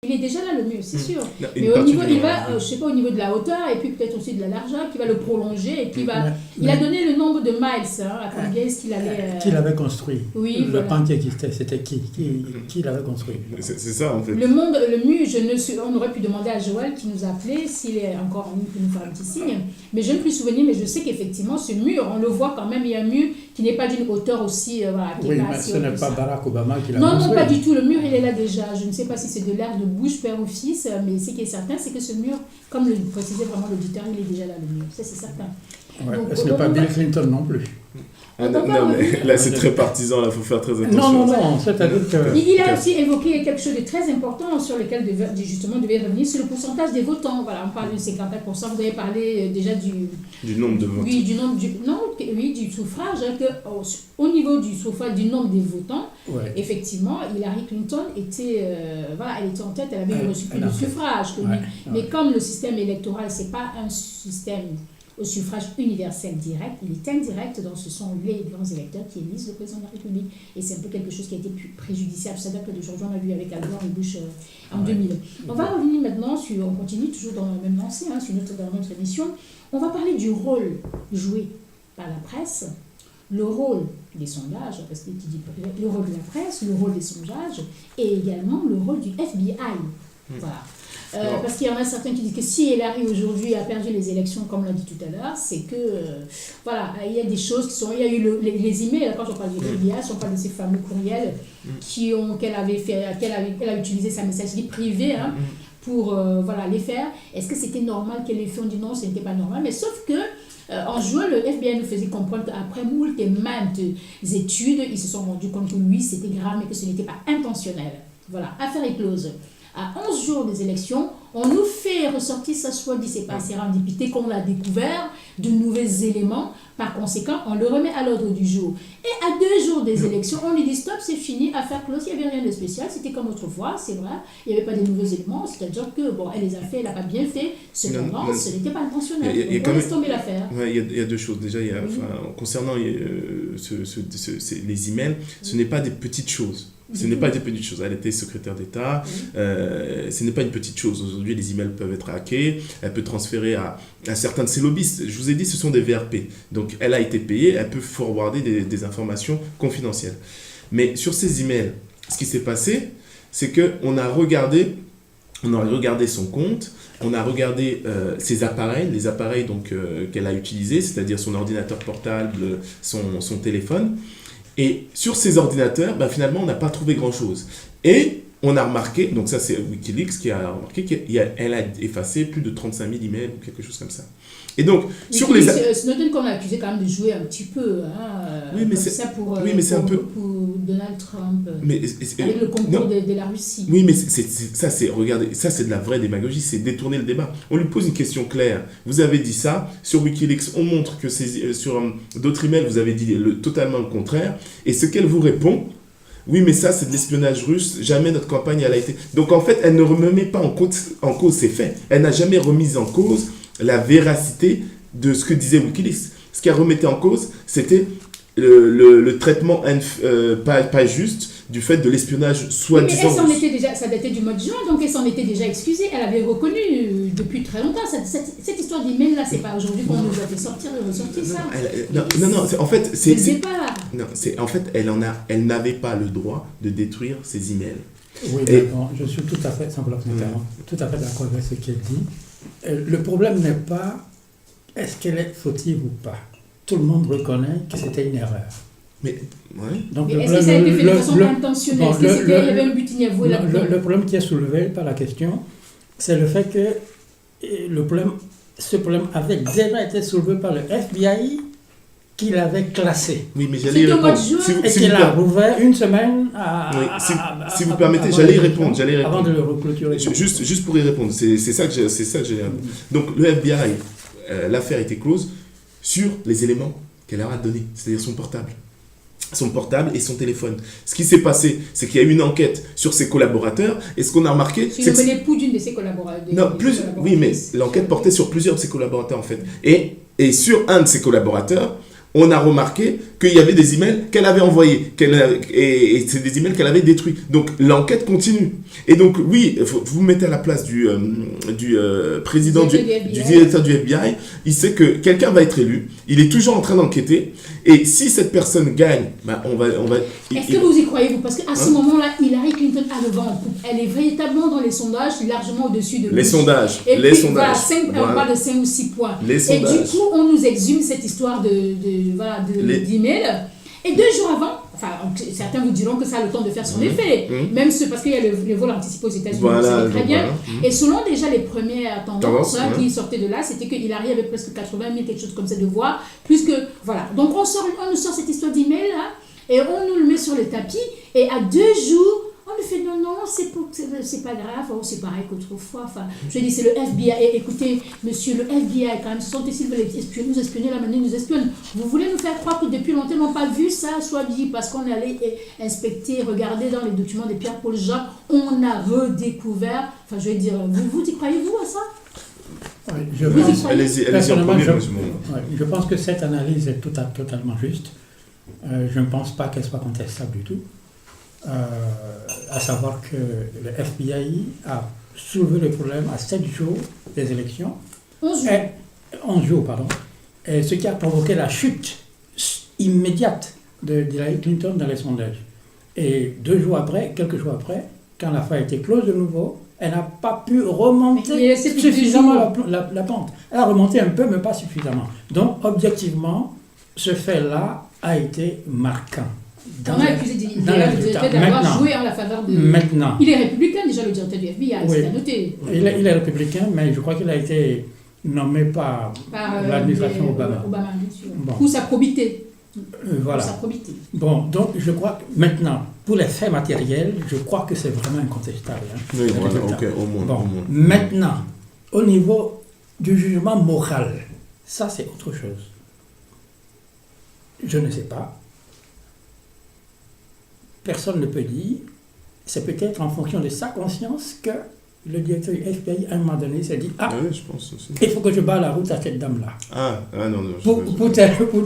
Il est déjà là, le mur, c'est sûr. Non, Mais au niveau, il va, je sais pas, au niveau de la hauteur et puis peut-être aussi de la largeur, qui va le prolonger et puis il a donné le nombre de miles, à combien est-ce qu'il allait... Qui l'avait construit? Oui, le pan qui existait, c'était qui l'avait construit? C'est ça, en fait. Le mur, on aurait pu demander à Joël qui nous a appelé, s'il est encore en ligne, pour nous faire un petit signe. Mais je ne peux plus souvenir, mais je sais qu'effectivement, ce mur, on le voit quand même, il y a un mur qui n'est pas d'une hauteur aussi... qui oui, est mais ce n'est pas Barack Obama qui l'a construit. construit. Non, pas du tout. Le mur, il est là déjà. Je ne sais pas si c'est de l'air de bouche, père ou fils, mais ce qui est certain, c'est que ce mur, comme le précisait vraiment l'auditeur, il est déjà là, le mur. Ça, c'est certain. Ouais, ce n'est pas Bill Clinton non plus. Non, mais là, c'est très partisan, il faut faire très attention. Non, c'est-à-dire que... Il a aussi évoqué quelque chose de très important sur lequel justement devait revenir, c'est le pourcentage des votants. Voilà, on parle de 54%, vous avez parlé déjà du nombre de votes. Oui, du suffrage, au niveau du suffrage, du nombre des votants, effectivement, Hillary Clinton était, elle était en tête, elle avait reçu plus de suffrages que lui. Mais comme le système électoral, c'est pas un système au suffrage universel direct, il est indirect, donc ce sont les grands électeurs qui élisent le président de la République. Et c'est un peu quelque chose qui a été plus préjudiciable. Ça date d'aujourd'hui, on a vu avec Al Gore et Bush en 2000. On va revenir maintenant, on continue toujours dans la même lancée, dans notre émission. On va parler du rôle joué par la presse, le rôle des sondages, parce qu'il dit le rôle de la presse, le rôle des sondages, et également le rôle du FBI. Voilà. Parce qu'il y en a certains qui disent que si Hillary aujourd'hui a perdu les élections, comme l'a dit tout à l'heure, c'est que, il y a des choses qui sont... Il y a eu les emails, quand on parle du FBI, on parle de ces fameux courriels qu'elle a utilisé sa messagerie privée pour les faire. Est-ce que c'était normal qu'elle les fait? On dit non, ce n'était pas normal, mais sauf que en juin, le FBI nous faisait comprendre qu'après moult et maintes études, ils se sont rendus compte que oui, c'était grave, mais que ce n'était pas intentionnel. Voilà, affaire est close. À 11 jours des élections, on nous fait ressortir ça, soit dit, c'est pas sérendipité qu'on a découvert de nouveaux éléments. Par conséquent, on le remet à l'ordre du jour. Et à 2 jours des élections, on lui dit stop, c'est fini, affaire close, il n'y avait rien de spécial, c'était comme autrefois, c'est vrai, il n'y avait pas de nouveaux éléments, c'est-à-dire que, elle les a fait, elle n'a pas bien fait, cependant, ce n'était pas intentionnel. On laisse tomber l'affaire. Il y a 2 choses. Déjà, concernant les emails, ce n'est pas des petites choses. Ce n'est pas des petites choses. Elle était secrétaire d'État. Ce n'est pas une petite chose. Aujourd'hui, les emails peuvent être hackés. Elle peut transférer à certains de ses lobbyistes. Je vous ai dit, ce sont des VRP. Donc, elle a été payée. Elle peut forwarder des informations confidentielles. Mais sur ces emails, ce qui s'est passé, c'est qu'on a regardé son compte. On a regardé ses appareils, les appareils qu'elle a utilisés, c'est-à-dire son ordinateur portable, son téléphone. Et sur ces ordinateurs, finalement, on n'a pas trouvé grand-chose. Et on a remarqué, donc ça c'est Wikileaks qui a remarqué qu'elle a effacé plus de 35 000 emails ou quelque chose comme ça. Et donc, sur les... Snowden qu'on a accusé quand même de jouer un petit peu, oui, mais c'est un peu... pour Donald Trump, avec le concours de la Russie. Oui, mais regardez, ça c'est de la vraie démagogie, c'est détourner le débat. On lui pose une question claire. Vous avez dit ça, sur Wikileaks, on montre que sur d'autres emails, vous avez dit totalement le contraire. Et ce qu'elle vous répond, oui, mais ça c'est de l'espionnage russe, jamais notre campagne elle a été... Donc en fait, elle ne remet pas en cause ces faits. Elle n'a jamais remis en cause la véracité de ce que disait Wikileaks. Ce qu'elle remettait en cause, c'était le traitement pas juste du fait de l'espionnage soi-disant. Mais elle s'en était déjà, ça datait du mois de juin, donc elle s'en était déjà excusée. Elle avait reconnu depuis très longtemps. Cette histoire d'email là, c'est pas aujourd'hui qu'on nous a fait sortir et ressortir ça. Non, en fait, c'est... Le départ. Non, en fait, elle n'avait pas le droit de détruire ses emails. Oui, bon, je suis tout à fait d'accord avec ce qu'elle dit. Le problème n'est pas est-ce qu'elle est fautive ou pas. Tout le monde reconnaît que c'était une erreur. Mais, ouais. Donc, est-ce que ça a été fait de façon intentionnelle? Est-ce qu'il y avait un but inavoué là-dedans? Le problème qui est soulevé par la question, c'est le fait que ce problème avait déjà été soulevé par le FBI qui l'avait classé. Oui, mais j'allais y répondre. Et qu'il a rouvert une semaine si vous permettez, j'allais y répondre. Avant de le reclôturer. Juste pour y répondre, c'est ça que j'ai répondre. Donc, le FBI, l'affaire était close sur les éléments qu'elle leur a donnés, c'est-à-dire son portable et son téléphone. Ce qui s'est passé, c'est qu'il y a eu une enquête sur ses collaborateurs, et ce qu'on a remarqué... C'est que l'époux d'une de ses collaborateurs. Non, oui, mais l'enquête portait sur plusieurs de ses collaborateurs, en fait. Et sur un de ses collaborateurs, on a remarqué qu'il y avait des emails qu'elle avait envoyés, et c'est des emails qu'elle avait détruits. Donc l'enquête continue. Et donc oui, vous vous mettez à la place du président, du directeur du FBI, il sait que quelqu'un va être élu, il est toujours en train d'enquêter, et si cette personne gagne, ben on va Est-ce que vous y croyez, vous? Parce qu'à ce moment-là, Hillary Clinton a le vent en poupe. Elle est véritablement dans les sondages, largement au-dessus de les Bush. sondages, Et les puis, sondages. On parle de 5 ou 6 points. Les et sondages. du coup, on nous exhume cette histoire d'email. Et 2 jours avant, certains vous diront que ça a le temps de faire son effet. Même parce qu'il y a le vol anticipé aux États-Unis, voilà, c'est très bien. Voilà. Et selon déjà les premières tendances qui ouais. sortaient de là, c'était que Hillary avait presque 80 000, quelque chose comme ça de voix. Plus que, voilà. Donc on nous sort cette histoire d'email là, et on nous le met sur le tapis. Et à 2 jours, on nous fait non, c'est pas grave, c'est pareil qu'autrefois. Je dis, c'est le FBI. Et écoutez, monsieur, le FBI, quand même, ce sont s'ils veulent nous espionner, la manière nous espionne. Vous voulez nous faire croire que depuis longtemps, ils n'ont pas vu ça, soit dit, parce qu'on allait inspecter, regarder dans les documents de Pierre-Paul Jacques, on a redécouvert. Je vais dire, vous y croyez-vous à ça? Oui, je pense que cette analyse est totalement juste. Je ne pense pas qu'elle soit contestable du tout. À savoir que le FBI a soulevé le problème à 7 jours des élections. 11 jours, pardon. Et ce qui a provoqué la chute immédiate de Hillary Clinton dans les sondages. Et quelques jours après, quand l'affaire a été close de nouveau, elle n'a pas pu remonter suffisamment la pente. Elle a remonté un peu, mais pas suffisamment. Donc, objectivement, ce fait-là a été marquant. On a accusé le directeur d'avoir joué en la faveur de... Maintenant. Il est républicain déjà, le directeur du FBI, oui. c'est à noter. Il est républicain, mais je crois qu'il a été nommé par l'administration Obama. Obama, bien sûr. Bon. Pour sa probité. Voilà. Pour sa probité. Bon, donc je crois que maintenant, pour les faits matériels, je crois que c'est vraiment incontestable. Oui, voilà, ok, au moins. Maintenant, au niveau du jugement moral, ça c'est autre chose. Je ne sais pas. Personne ne peut dire. C'est peut-être en fonction de sa conscience que le directeur du FBI, à un moment donné, s'est dit « Ah, oui, je pense aussi. Il faut que je barre la route à cette dame-là. » Non. Pour telle ou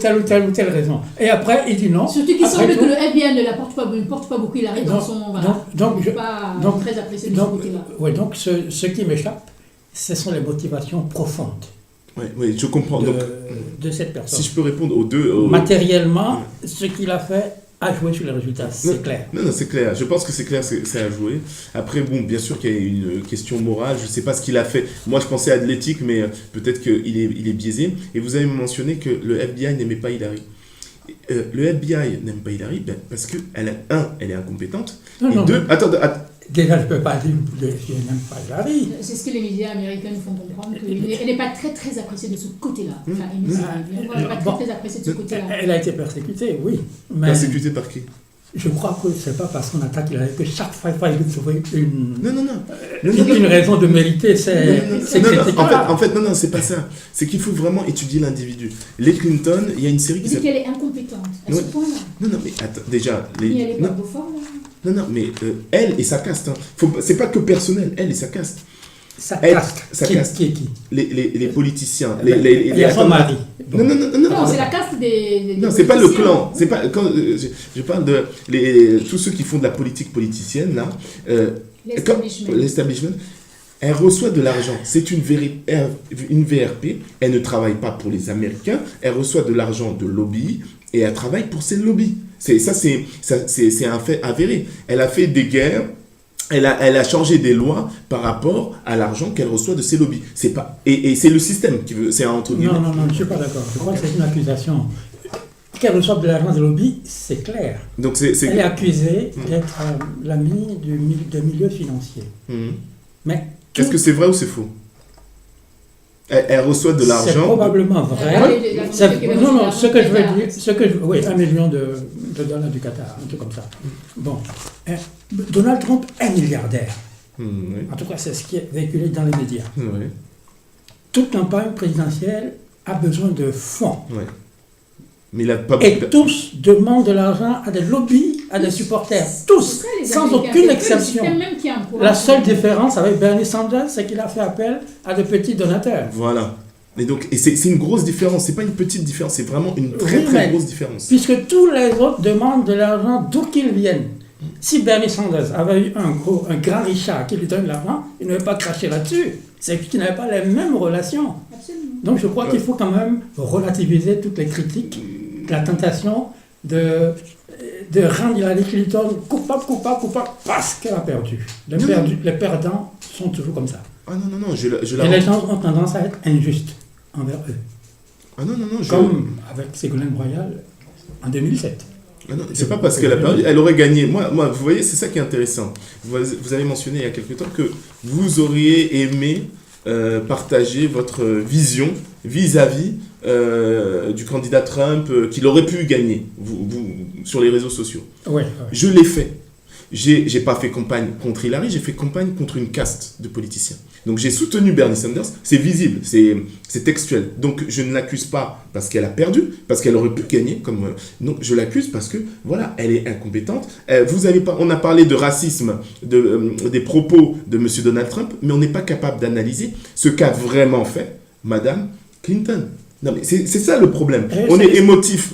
telle raison. Et après, il dit non. Surtout qu'il semble que le FBI ne porte pas beaucoup, il arrive dans son... Donc, très apprécié de ce côté-là. Oui, donc ce qui m'échappe, ce sont les motivations profondes. Oui, je comprends. De cette personne. Si je peux répondre aux deux... Matériellement, ce qu'il a fait a joué sur les résultats, c'est clair. Non, c'est clair. Je pense que c'est clair, c'est à jouer. Après, bon, bien sûr qu'il y a une question morale. Je ne sais pas ce qu'il a fait. Moi, je pensais à de l'éthique, mais peut-être qu'il est biaisé. Et vous avez mentionné que le FBI n'aimait pas Hillary. Le FBI n'aime pas Hillary parce que, elle est incompétente. Deux... Attends. Déjà, je ne peux pas dire que le FBI n'aime pas Hillary. C'est ce que les médias américains nous font comprendre, qu'elle n'est pas très appréciée de ce côté-là. Elle n'est pas très appréciée de ce côté-là. Elle a été persécutée, oui. Mais... Persécutée par qui? Je crois que ce n'est pas parce qu'on attaque Hillary que chaque fois, il faut trouver une raison de mériter. En fait, non, c'est pas ça. C'est qu'il faut vraiment étudier l'individu. Les Clinton, il y a une série qui s'appelle... qu'elle est incompétente, à ce point-là. Non, mais attends, déjà... Mais elle est pas Beaufort, là. Non, mais elle et sa caste. C'est pas que personnel, elle et sa caste. Sa caste. Qui? Les politiciens. Il y a son mari. Non, c'est la caste des non, c'est pas le clan. C'est pas, quand je parle de tous ceux qui font de la politique politicienne, là. L'establishment. Elle reçoit de l'argent. C'est une VRP. Elle ne travaille pas pour les Américains. Elle reçoit de l'argent de lobby et elle travaille pour ces lobbies. C'est un fait avéré. Elle a fait des guerres. Elle a changé des lois par rapport à l'argent qu'elle reçoit de ses lobbies. C'est pas et c'est le système qui veut. C'est entre guillemets. Non, je suis pas d'accord. Je crois que c'est une accusation. Qu'elle reçoive de l'argent de lobby, c'est clair. Donc elle est accusée d'être l'amie de milieu financier. Mais est-ce que c'est vrai ou c'est faux? Elle reçoit de l'argent. C'est probablement vrai. Non, ce que je veux dire, oui, 1 million de dollars du Qatar, un truc comme ça. Bon, Donald Trump est milliardaire. Oui. En tout cas, c'est ce qui est véhiculé dans les médias. Oui. Toute campagne présidentielle a besoin de fonds. Oui. Mais il a pas... Et tous demandent de l'argent à des lobbies, à des supporters. Tous, sans aucune exception. La seule différence avec Bernie Sanders, c'est qu'il a fait appel à de petits donateurs. Voilà. Et c'est une grosse différence, c'est pas une petite différence, c'est vraiment une très grosse différence. Puisque tous les autres demandent de l'argent d'où qu'ils viennent. Si Bernie Sanders avait eu un grand Richard qui lui donne l'argent, il ne veut pas cracher là-dessus. C'est qu'il n'avait pas les mêmes relations. Absolument. Donc je crois qu'il faut quand même relativiser toutes les critiques, la tentation de rendre Hillary Clinton coupable parce qu'elle a perdu. Les perdants sont toujours comme ça. Ah non, Et les gens ont tendance à être injustes envers eux. Ah non, Comme avec Ségolène Royal en 2007. Ah non, c'est pas parce qu'elle a perdu, elle aurait gagné. Moi, vous voyez, c'est ça qui est intéressant. Vous avez mentionné il y a quelque temps que vous auriez aimé partager votre vision vis-à-vis du candidat Trump qu'il aurait pu gagner vous, sur les réseaux sociaux. Ouais. Je l'ai fait. J'ai pas fait campagne contre Hillary, j'ai fait campagne contre une caste de politiciens. Donc j'ai soutenu Bernie Sanders, c'est visible, c'est textuel. Donc je ne l'accuse pas parce qu'elle a perdu, parce qu'elle aurait pu gagner. Non, je l'accuse parce que voilà, elle est incompétente. On a parlé de racisme, des propos de M. Donald Trump, mais on n'est pas capable d'analyser ce qu'a vraiment fait Madame Clinton. Non, mais c'est ça le problème. On est émotif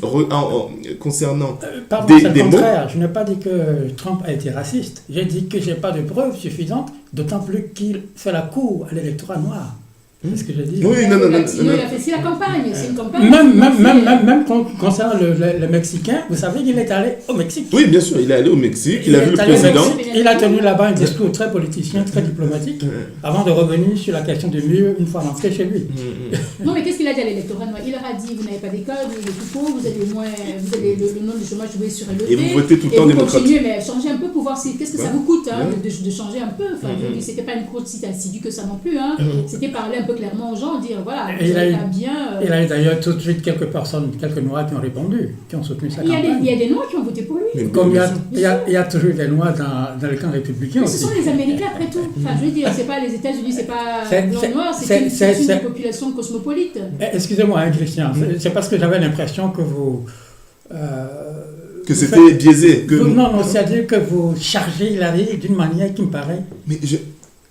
concernant des mots. Je n'ai pas dit que Trump a été raciste. J'ai dit que je n'ai pas de preuves suffisantes, d'autant plus qu'il fait la cour à l'électorat noir. C'est ce que j'ai dit. Oui, non. Il a fait la campagne. C'est une campagne. Même concernant le Mexicain, vous savez qu'il est allé au Mexique. Oui, bien sûr, il est allé au Mexique, il a vu le président. Il a tenu là-bas un discours très politicien, très diplomatique, avant de revenir sur la question du mieux une fois rentré chez lui. Non, mais qu'est-ce qu'il a dit à l'électorat noir? Il leur a dit, vous n'avez pas d'école, vous êtes tout pauvre, vous avez le nombre de chômage surélevé. Et vous votez tout le temps démocrate. Vous continuez, mais changez un peu pour voir qu'est-ce que ça vous coûte de changer un peu. Enfin, c'était pas une courte si assidue que ça non plus. C'était parler un peu clairement aux gens, dire voilà, vous n'êtes pas bien. Il a eu d'ailleurs tout de suite quelques Noirs qui ont répondu, qui ont soutenu sa campagne. Il y a des Noirs qui ont voté pour lui. Comme il y a toujours des Noirs dans le camp républicain aussi. Ce sont les Américains après tout. Enfin, je veux dire, c'est pas les États-Unis, c'est pas blanc-noir, c'est une population cosmopolite. Excusez-moi, Christian, c'est parce que j'avais l'impression que vous. Que c'était biaisé. Non, c'est-à-dire que vous chargez Hillary d'une manière qui me paraît. Mais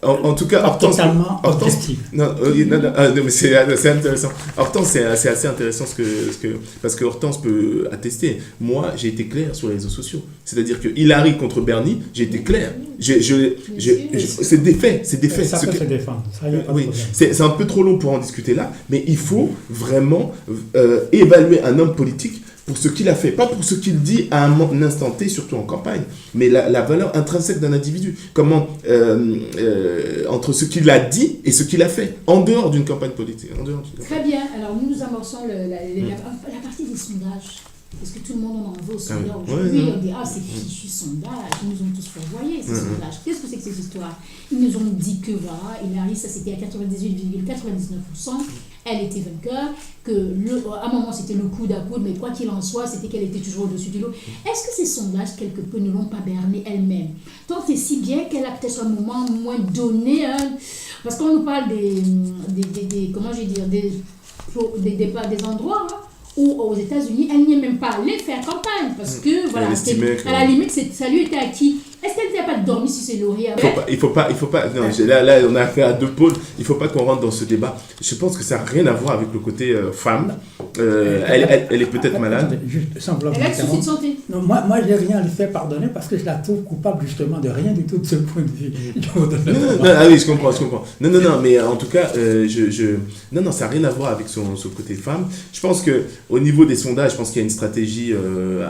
en tout cas, Hortense. Totalement objectif. Non, mais c'est intéressant. Hortense, c'est assez intéressant parce que Hortense peut attester. Moi, j'ai été clair sur les réseaux sociaux. C'est-à-dire que Hillary contre Bernie, j'ai été clair. C'est des faits. Ça peut se défendre. Oui, c'est un peu trop long pour en discuter là, mais il faut vraiment évaluer un homme politique pour ce qu'il a fait, pas pour ce qu'il dit à un instant T, surtout en campagne, mais la valeur intrinsèque d'un individu. Comment, entre ce qu'il a dit et ce qu'il a fait, en dehors d'une campagne politique. Très bien, alors nous amorçons la partie des sondages. Parce que tout le monde en veut au sondage aujourd'hui. On dit, c'est fichu sondage. Ils nous ont tous fourvoyés, ces sondages. Qu'est-ce que c'est que ces histoires? Ils nous ont dit que voilà, Hillary, ça c'était à 98,99%. Elle était vainqueur, qu'à un moment c'était le coude à coude, mais quoi qu'il en soit, c'était qu'elle était toujours au-dessus du lot. Est-ce que ces sondages, quelque peu, ne l'ont pas bernée elle-même? Tant et si bien qu'elle a peut-être un moment moins donné, parce qu'on nous parle des endroits, où aux États-Unis, elle n'y est même pas allée faire campagne parce que voilà, à la limite, ça lui était acquis. Est-ce qu'elle n'a pas dormi sur ses lauriers? Il faut pas. Non, là, on a affaire à deux pôles. Il ne faut pas qu'on rentre dans ce débat. Je pense que ça n'a rien à voir avec le côté femme. Elle est peut-être malade. Elle a un souci de santé. Non, moi, je n'ai rien à lui faire pardonner parce que je la trouve coupable justement de rien du tout de ce point de vue. Oui, je comprends. Non, mais en tout cas, non, ça n'a rien à voir avec son côté femme. Je pense qu'au niveau des sondages, je pense qu'il y a une stratégie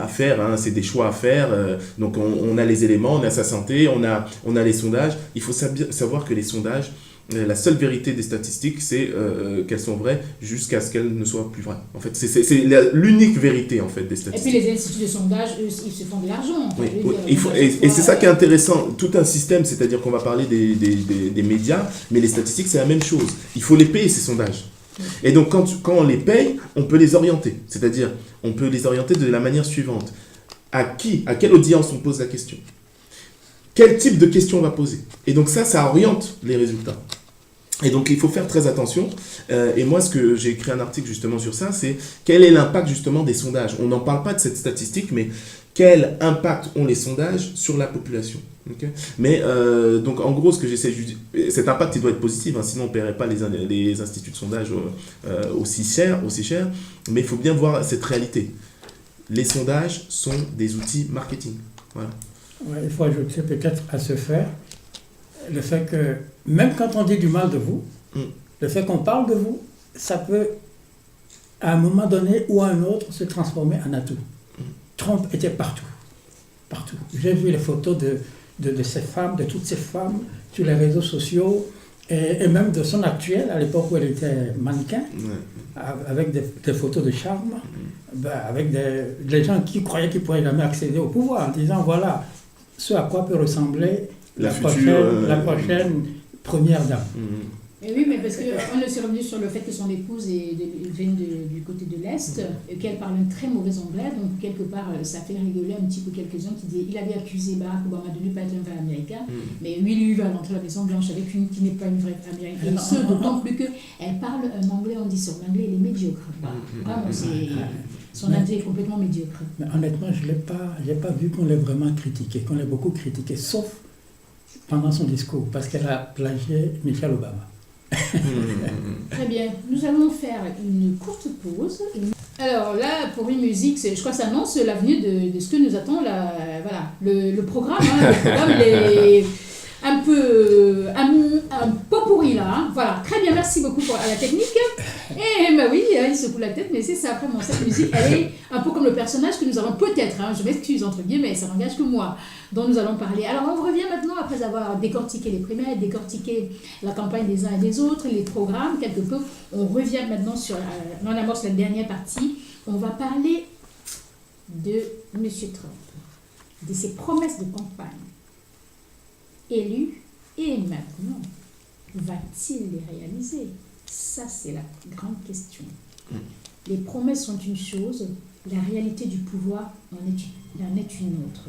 à faire. C'est des choix à faire. Donc, on a les éléments, on a sa santé, on a les sondages. Il faut savoir que les sondages, la seule vérité des statistiques, c'est qu'elles sont vraies jusqu'à ce qu'elles ne soient plus vraies. En fait, c'est l'unique vérité en fait des statistiques. Et puis les instituts de sondage, eux, ils se font de l'argent. Et c'est ça qui est intéressant. Tout un système, c'est-à-dire qu'on va parler des médias, mais les statistiques, c'est la même chose. Il faut les payer, ces sondages. Et donc, quand on les paye, on peut les orienter. C'est-à-dire, on peut les orienter de la manière suivante. À quelle audience on pose la question? Quel type de question on va poser? Et donc ça oriente les résultats. Et donc il faut faire très attention. Et moi, j'ai écrit un article justement sur ça, c'est quel est l'impact justement des sondages? On n'en parle pas de cette statistique, mais quel impact ont les sondages sur la population? Okay. Mais donc en gros, ce que j'essaie, cet impact il doit être positif, hein, sinon on ne paierait pas les instituts de sondage aussi cher. Mais il faut bien voir cette réalité. Les sondages sont des outils marketing. Voilà. Ouais, il faut ajouter peut-être à ce fait le fait que même quand on dit du mal de vous, le fait qu'on parle de vous, ça peut à un moment donné ou à un autre se transformer en atout. Trump était partout. Partout. J'ai vu les photos de ces femmes, de toutes ces femmes sur les réseaux sociaux et même de son actuelle, à l'époque où elle était mannequin, avec des photos de charme, avec des gens qui croyaient qu'ils ne pourraient jamais accéder au pouvoir, en disant voilà ce à quoi peut ressembler la prochaine première dame. Et oui, mais parce qu'on est revenu sur le fait que son épouse vient du côté de l'Est, qu'elle parle un très mauvais anglais, donc quelque part ça fait rigoler un petit peu quelques-uns qui disaient il avait accusé Barack Obama de ne pas être un vrai américain, mais lui va rentrer à la Maison Blanche avec une qui n'est pas une vraie américaine, d'autant plus qu'elle parle un anglais en disant l'anglais il est médiocre. Vraiment, son anglais est complètement médiocre. Mais honnêtement, je n'ai pas vu qu'on l'ait vraiment critiqué, qu'on l'ait beaucoup critiqué, sauf pendant son discours, parce qu'elle a plagié Michelle Obama. Très bien, nous allons faire une courte pause. Alors là, pour une musique, je crois que ça annonce l'avenir de ce que nous attend le programme. Hein, le programme est un peu pourri là. Hein. Voilà, très bien, merci beaucoup à la technique. Et oui, il secoue la tête, mais c'est ça, vraiment, cette musique, elle est un peu comme le personnage que nous allons peut-être, je m'excuse entre guillemets, ça n'engage que moi, dont nous allons parler. Alors on revient maintenant, après avoir décortiqué les primaires, décortiqué la campagne des uns et des autres, les programmes, quelque peu, on revient maintenant on amorce la dernière partie, on va parler de M. Trump, de ses promesses de campagne, élu, et maintenant, va-t-il les réaliser ? Ça, c'est la grande question. Les promesses sont une chose, la réalité du pouvoir en est une autre.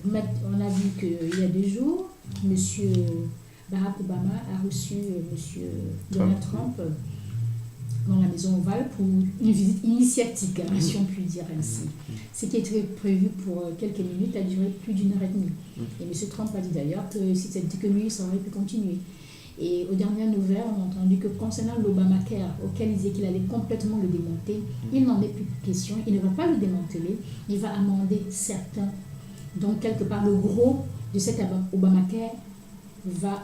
On a vu qu'il y a 2 jours, M. Barack Obama a reçu M. Donald Trump dans la Maison Ovale pour une visite initiatique, si on peut dire ainsi. Ce qui était prévu pour quelques minutes a duré plus d'1 heure et demie. Et M. Trump a dit d'ailleurs que si c'était que lui, ça aurait pu continuer. Et aux dernières nouvelles, on a entendu que concernant l'Obamacare, auquel il disait qu'il allait complètement le démonter, il n'en est plus question, il ne va pas le démanteler, il va amender certains. Donc, quelque part, le gros de cet Obamacare va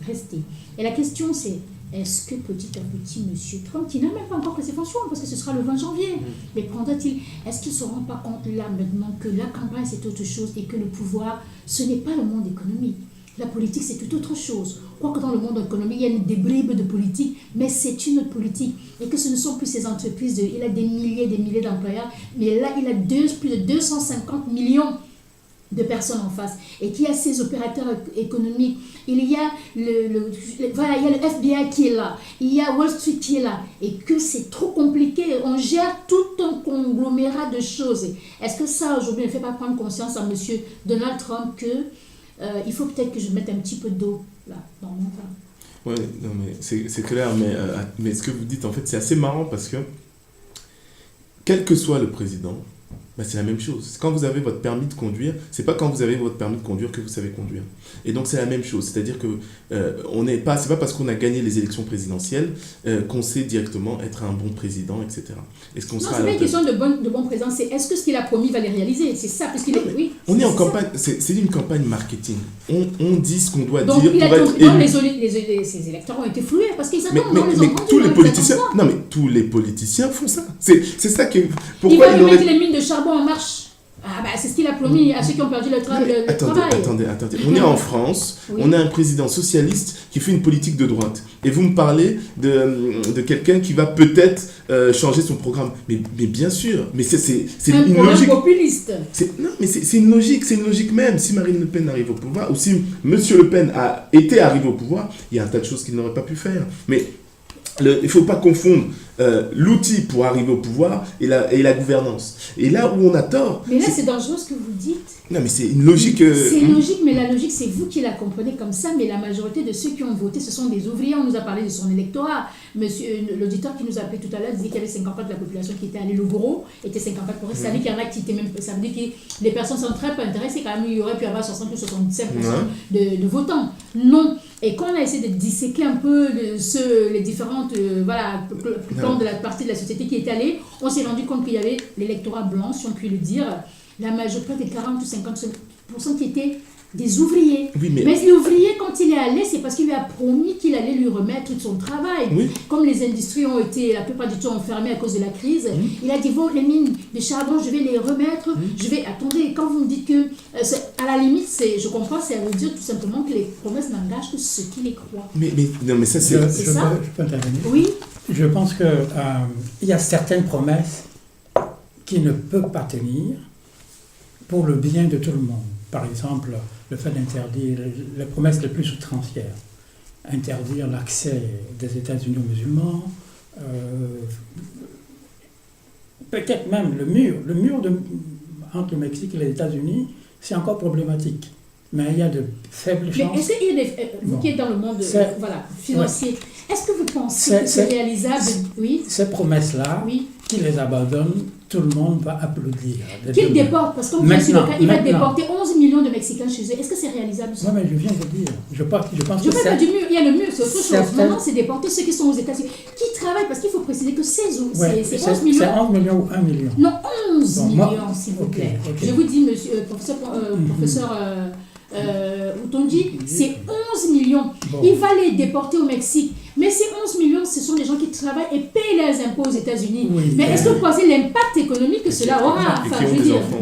rester. Et la question, c'est, est-ce que petit à petit, M. Trump, qui n'a même pas encore pris ses fonctions, parce que ce sera le 20 janvier, mais prendra-t-il, est-ce qu'il ne se rend pas compte là maintenant que la campagne c'est autre chose et que le pouvoir, ce n'est pas le monde économique. La politique, c'est tout autre chose. Quoique dans le monde économique, il y a des bribes de politique, mais c'est une autre politique. Et que ce ne sont plus ces entreprises, il a des milliers d'employeurs, mais là, il a plus de 250 millions de personnes en face. Et qu'il y a ces opérateurs économiques, il y a il y a le FBI qui est là, il y a Wall Street qui est là, et que c'est trop compliqué. On gère tout un conglomérat de choses. Est-ce que ça, aujourd'hui, ne fait pas prendre conscience à M. Donald Trump que il faut peut-être que je mette un petit peu d'eau là dans mon vin. Oui, non mais c'est clair, mais ce que vous dites en fait c'est assez marrant parce que quel que soit le président, c'est la même chose. Quand vous avez votre permis de conduire, c'est pas quand vous avez votre permis de conduire que vous savez conduire. Et donc c'est la même chose, c'est-à-dire que c'est pas parce qu'on a gagné les élections présidentielles qu'on sait directement être un bon président, etc. Est-ce qu'on sera c'est pas une question de bon président, c'est est-ce que ce qu'il a promis va les réaliser, c'est ça, parce qu'il est, oui. On est en campagne, c'est une campagne marketing. On dit ce qu'on doit donc, dire pour être élu. Ces électeurs ont été floués parce qu'ils attendent mais tous les politiciens, tous les politiciens font ça. C'est ça que pourquoi il va remettre les mines de charbon en marche. C'est ce qu'il a promis à ceux qui ont perdu le travail. Attendez. On est en France, on a un président socialiste qui fait une politique de droite. Et vous me parlez de quelqu'un qui va peut-être changer son programme. Mais bien sûr, mais c'est une logique. Populiste. C'est une logique même. Si Marine Le Pen arrive au pouvoir, ou si M. Le Pen a été arrivé au pouvoir, il y a un tas de choses qu'il n'aurait pas pu faire. Mais il ne faut pas confondre l'outil pour arriver au pouvoir et la gouvernance. Et là où on a tort... Mais là, c'est dangereux ce que vous dites. Non, mais c'est une logique... C'est logique, mais la logique, c'est vous qui la comprenez comme ça, mais la majorité de ceux qui ont voté, ce sont des ouvriers. On nous a parlé de son électorat. L'auditeur qui nous a appelé tout à l'heure disait qu'il y avait 50% de la population qui était allée, le gros était 54%. Ça veut dire qu'il y en a qui étaient même... Ça veut dire que les personnes sont très peu intéressées, quand même, il y aurait pu avoir 60 ou 75% de votants. Non. Et quand on a essayé de disséquer un peu les différentes plans de la partie de la société qui est allée, on s'est rendu compte qu'il y avait l'électorat blanc, si on peut le dire, la majorité des 40 ou 50% qui étaient des ouvriers. Oui, mais l'ouvrier, quand il est allé, c'est parce qu'il lui a promis qu'il allait lui remettre tout son travail. Oui. Comme les industries ont été la plupart du temps enfermées à cause de la crise, il a dit, les mines de charbon, je vais les remettre. Attendez, quand vous me dites que, à la limite, je comprends, ça veut dire tout simplement que les promesses n'engagent que ceux qui les croient. Mais ça, c'est... Je peux intervenir. Oui. Je pense qu'il y a certaines promesses qui ne peuvent pas tenir pour le bien de tout le monde. Par exemple, le fait d'interdire les promesses les plus outrancières, interdire l'accès des États-Unis aux musulmans, peut-être même le mur entre le Mexique et les États-Unis, c'est encore problématique. Mais il y a de faibles chances. Mais est-ce qu'il y a vous qui êtes dans le monde financier, est-ce que vous pensez que c'est réalisable? Oui. Ces promesses-là, qui les abandonnent, tout le monde va applaudir. Qu'il déporte, parce qu'on il va déporter 11 millions de Mexicains chez eux. Est-ce que c'est réalisable? Oui, mais je viens de dire. Je pense que pas du mur. Il y a le mur, c'est autre chose. Maintenant, c'est déporter ceux qui sont aux États-Unis. Qui travaillent, parce qu'il faut préciser que c'est 11 millions. C'est 11 millions ou 1 million? Non, 11 millions, s'il vous plaît. Okay. Je vous dis, monsieur, professeur Utondi, c'est 11 millions. Bon. Il va les déporter au Mexique. Mais ces 11 millions, ce sont des gens qui travaillent et payent leurs impôts aux États-Unis. Mais est-ce que vous pensez l'impact économique que cela aura?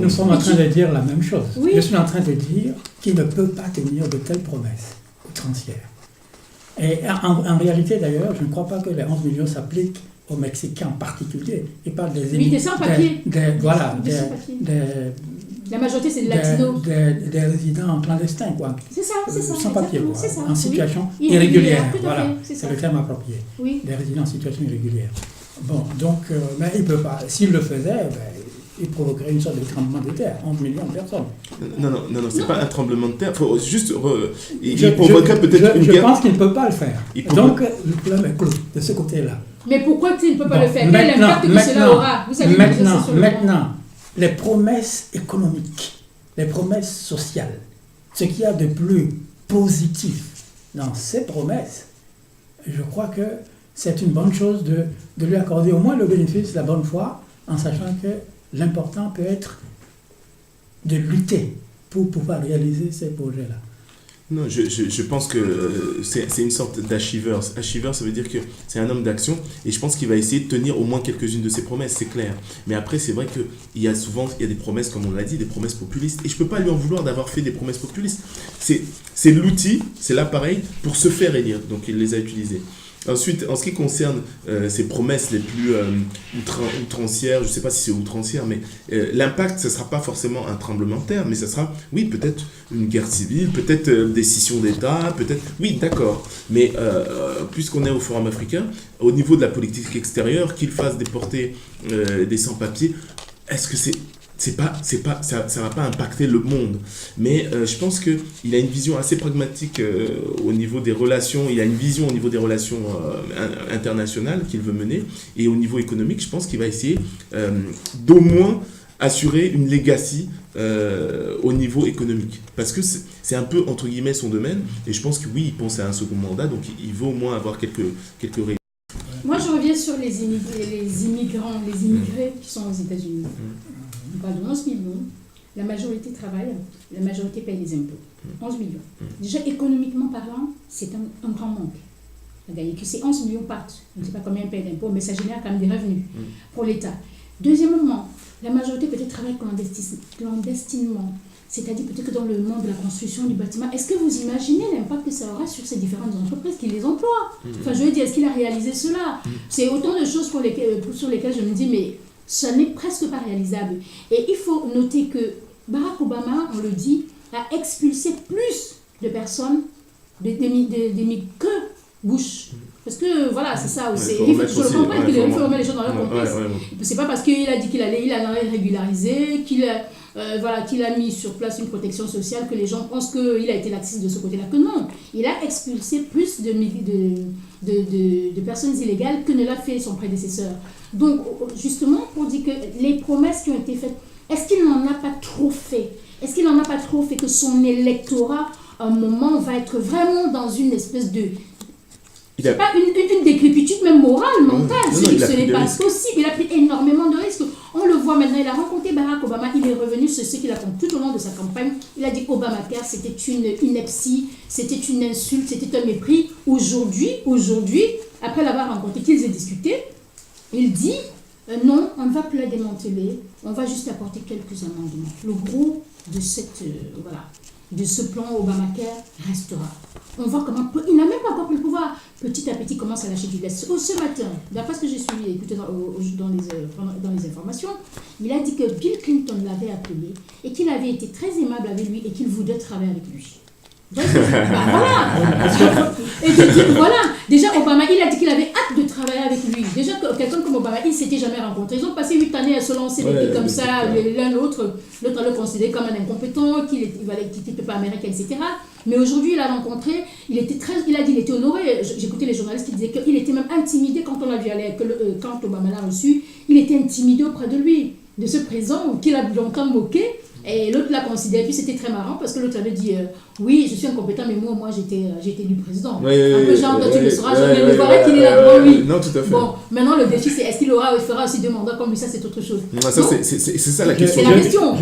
Nous sommes en train de dire la même chose. Oui. Je suis en train de dire qu'il ne peut pas tenir de telles promesses outrancières. Et en réalité, d'ailleurs, je ne crois pas que les 11 millions s'appliquent aux Mexicains en particulier. Ils parlent des sans-papiers. La majorité, c'est des latinos. Des résidents clandestins, quoi. C'est ça. Sans papier, quoi. Ça. En situation irrégulière. Voilà, c'est le terme approprié. Oui. Des résidents en situation irrégulière. Bon, donc, mais il ne peut pas. S'il le faisait, il provoquerait une sorte de tremblement de terre, 11 millions de personnes. Non, c'est pas un tremblement de terre. Faut juste il provoquerait peut-être une guerre. Je pense qu'il ne peut pas le faire. Donc, le problème est clos de ce côté-là. Mais pourquoi il ne peut pas le faire? Quel impact que cela aura? Maintenant, les promesses économiques, les promesses sociales, ce qu'il y a de plus positif dans ces promesses, je crois que c'est une bonne chose de lui accorder au moins le bénéfice de la bonne foi, en sachant que l'important peut être de lutter pour pouvoir réaliser ces projets-là. Non, je pense que c'est une sorte d'achiever. Achiever, ça veut dire que c'est un homme d'action et je pense qu'il va essayer de tenir au moins quelques-unes de ses promesses, c'est clair. Mais après, c'est vrai qu'il y a souvent des promesses, comme on l'a dit, des promesses populistes. Et je ne peux pas lui en vouloir d'avoir fait des promesses populistes. C'est l'outil, c'est l'appareil pour se faire élire. Donc, il les a utilisées. Ensuite, en ce qui concerne ces promesses les plus outrancières, je ne sais pas si c'est outrancière, mais l'impact, ce ne sera pas forcément un tremblement de terre, mais ce sera, oui, peut-être une guerre civile, peut-être des scissions d'État, peut-être, oui, d'accord. Mais puisqu'on est au Forum africain, au niveau de la politique extérieure, qu'il fasse déporter des sans-papiers, est-ce que ça va pas impacter le monde, mais je pense qu'il a une vision assez pragmatique au niveau des relations, il a une vision au niveau des relations internationales qu'il veut mener, et au niveau économique, je pense qu'il va essayer d'au moins assurer une legacy au niveau économique, parce que c'est un peu entre guillemets son domaine, et je pense que oui, il pense à un second mandat, donc il veut au moins avoir quelques résultats. Moi, je reviens sur les immigrés qui sont aux États-Unis. On parle de 11 millions, la majorité travaille, la majorité paye les impôts. 11 millions. Déjà, économiquement parlant, c'est un grand manque. Que ces 11 millions partent, je ne sais pas combien ils payent d'impôts, mais ça génère quand même des revenus pour l'État. Deuxièmement, la majorité peut-être travaille clandestinement, c'est-à-dire peut-être que dans le monde de la construction du bâtiment. Est-ce que vous imaginez l'impact que ça aura sur ces différentes entreprises qui les emploient? Enfin, je veux dire, est-ce qu'il a réalisé cela? C'est autant de choses sur lesquelles je me dis, mais ça n'est presque pas réalisable. Et il faut noter que Barack Obama, on le dit, a expulsé plus de personnes que Bush. Parce que voilà, c'est ça aussi. Je le comprends qu'il faut remettre les choses dans leur contexte. Ouais. C'est pas parce qu'il a dit qu'il allait régulariser, qu'il a mis sur place une protection sociale que les gens pensent qu'il a été laxiste de ce côté-là. Que non, il a expulsé plus de personnes illégales que ne l'a fait son prédécesseur. Donc, justement, pour dire que les promesses qui ont été faites, est-ce qu'il n'en a pas trop fait? Est-ce qu'il n'en a pas trop fait que son électorat, à un moment, va être vraiment dans une espèce de... C'est pas une décrépitude même morale, mentale. Ce n'est pas possible. Il a pris énormément de risques. On le voit maintenant. Il a rencontré Barack Obama. Il est revenu sur ce qu'il a fait tout au long de sa campagne. Il a dit qu'Obamacare, c'était une ineptie, c'était une insulte, c'était un mépris. Aujourd'hui, après l'avoir rencontré, qu'ils aient discuté, il dit non, on ne va plus la démanteler. On va juste apporter quelques amendements. Le gros de de ce plan Obamacare restera. On voit comment il n'a même pas encore pris le pouvoir. Petit à petit, il commence à lâcher du lest. Ce matin, d'après ce que j'ai suivi et écouté dans les informations, il a dit que Bill Clinton l'avait appelé et qu'il avait été très aimable avec lui et qu'il voulait travailler avec lui. Donc, voilà. Déjà, Obama, il a dit qu'il avait hâte de travailler avec lui. Déjà, quelqu'un comme Obama, ils ne s'étaient jamais rencontrés. Ils ont passé 8 années à se lancer comme ça, l'un l'autre. L'autre le considérait comme un incompétent, qu'il n'était pas américain, etc. Mais aujourd'hui, il l'a rencontré, il a dit qu'il était honoré. J'écoutais les journalistes qui disaient qu'il était même intimidé quand on l'a vu aller, quand Obama l'a reçu. Il était intimidé auprès de lui, de ce président qu'il a longtemps moqué. Et l'autre l'a considéré, puis c'était très marrant parce que l'autre avait dit oui, je suis incompétent, mais moi j'ai été élu président. Un peu genre, tu le sauras jamais, mais voilà qu'il est là devant lui. Non, tout à fait. Bon, maintenant le défi c'est est-ce qu'il fera aussi 2 mandats comme lui, ça c'est autre chose. C'est ça la question. C'est la question.